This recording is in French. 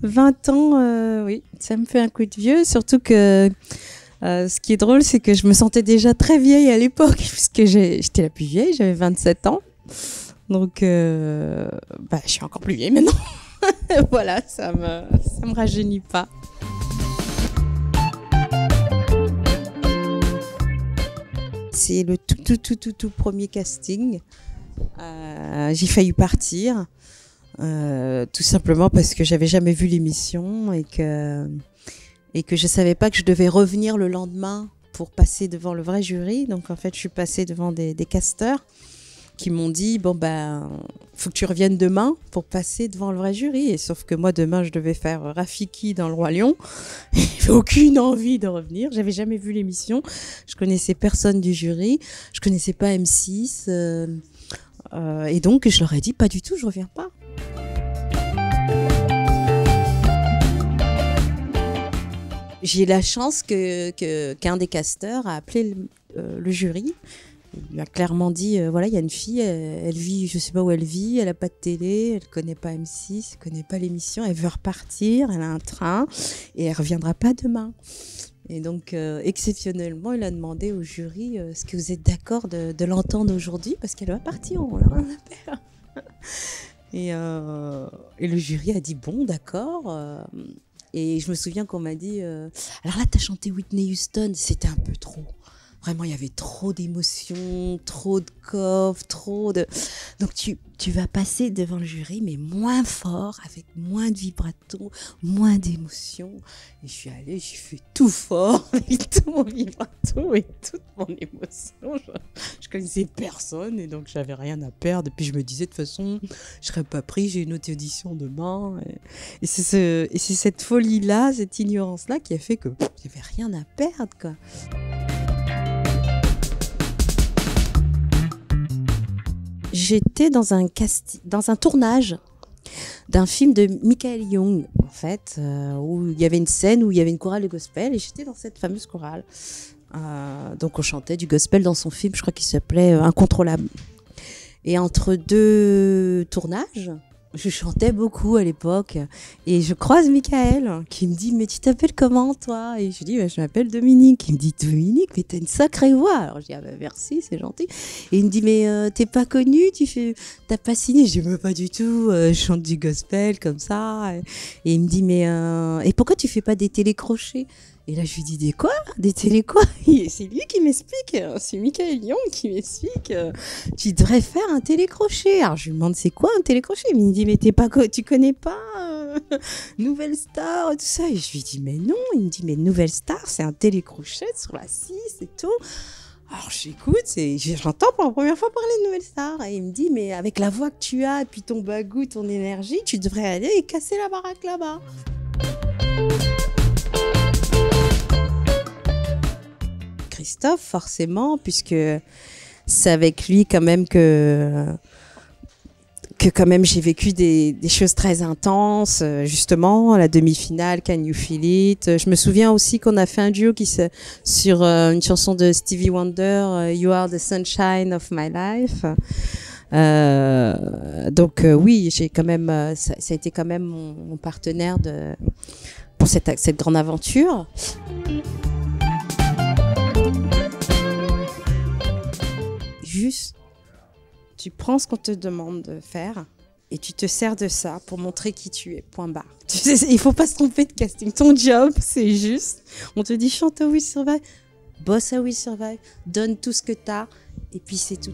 20 ans, oui, ça me fait un coup de vieux. Surtout que ce qui est drôle, c'est que je me sentais déjà très vieille à l'époque, puisque j'étais la plus vieille, j'avais 27 ans. Donc, je suis encore plus vieille maintenant. Voilà, ça me rajeunit pas. C'est le tout premier casting. J'ai failli partir, tout simplement parce que j'avais jamais vu l'émission et que je savais pas que je devais revenir le lendemain pour passer devant le vrai jury. Donc en fait, je suis passée devant des casteurs qui m'ont dit faut que tu reviennes demain pour passer devant le vrai jury. Et sauf que moi demain je devais faire Rafiki dans Le Roi Lion. J'avais aucune envie de revenir. J'avais jamais vu l'émission. Je connaissais personne du jury. Je connaissais pas M6. Et donc je leur ai dit pas du tout, je reviens pas. J'ai la chance qu'un des casteurs a appelé le jury. Il lui a clairement dit voilà, il y a une fille, elle vit, je sais pas où elle vit, elle a pas de télé, elle connaît pas M6, elle connaît pas l'émission, elle veut repartir, elle a un train et elle reviendra pas demain. Et donc exceptionnellement, il a demandé au jury est-ce que vous êtes d'accord de l'entendre aujourd'hui parce qu'elle va partir, on l'a rien à faire. Et le jury a dit bon, d'accord. Et je me souviens qu'on m'a dit alors là t'as chanté Whitney Houston, c'était un peu trop. Vraiment, il y avait trop d'émotions, trop de coffres, Donc, tu vas passer devant le jury, mais moins fort, avec moins de vibrato, moins d'émotions. Et je suis allée, j'ai fait tout fort, avec tout mon vibrato et toute mon émotion. Je connaissais personne et donc j'avais rien à perdre. Et puis je me disais, de toute façon, je serais pas pris, j'ai une autre audition demain. Et c'est cette folie-là, cette ignorance-là qui a fait que il n'y avait rien à perdre, quoi. J'étais dans un tournage d'un film de Michael Young, en fait, où il y avait une scène où il y avait une chorale de gospel et j'étais dans cette fameuse chorale. Donc on chantait du gospel dans son film, je crois qu'il s'appelait Incontrôlable. Et entre deux tournages, je chantais beaucoup à l'époque et je croise Michael qui me dit mais tu t'appelles comment toi? Et je dis je m'appelle Dominique. Il me dit Dominique mais t'as une sacrée voix. Alors je dis merci, c'est gentil. Et il me dit mais t'es pas connu, t'as pas signé? Je dis mais pas du tout, je chante du gospel comme ça. Et il me dit mais et pourquoi tu fais pas des télécrochets? Et là, je lui dis, des quoi? Des télé quoi? C'est lui qui m'explique, c'est Michael Young qui m'explique, tu devrais faire un télécrochet. Alors, je lui demande, c'est quoi un télécrochet? Il me dit, mais tu connais pas Nouvelle Star et tout ça? Et je lui dis, mais non. Il me dit, mais Nouvelle Star, c'est un télécrochet sur la 6 et tout. Alors, j'écoute et j'entends pour la première fois parler de Nouvelle Star. Et il me dit, mais avec la voix que tu as, et puis ton bagou, ton énergie, tu devrais aller et casser la baraque là-bas. Christophe, forcément, puisque c'est avec lui quand même que quand même j'ai vécu des choses très intenses, justement, la demi-finale, Can You Feel It. Je me souviens aussi qu'on a fait un duo sur une chanson de Stevie Wonder, You Are the Sunshine of My Life. Donc oui, j'ai quand même, ça a été quand même mon partenaire pour cette grande aventure. Juste, tu prends ce qu'on te demande de faire et tu te sers de ça pour montrer qui tu es, point barre. Tu sais, il faut pas se tromper de casting. Ton job, c'est juste, on te dit chante à Will Survive, bosse à Will Survive, donne tout ce que t'as et puis c'est tout.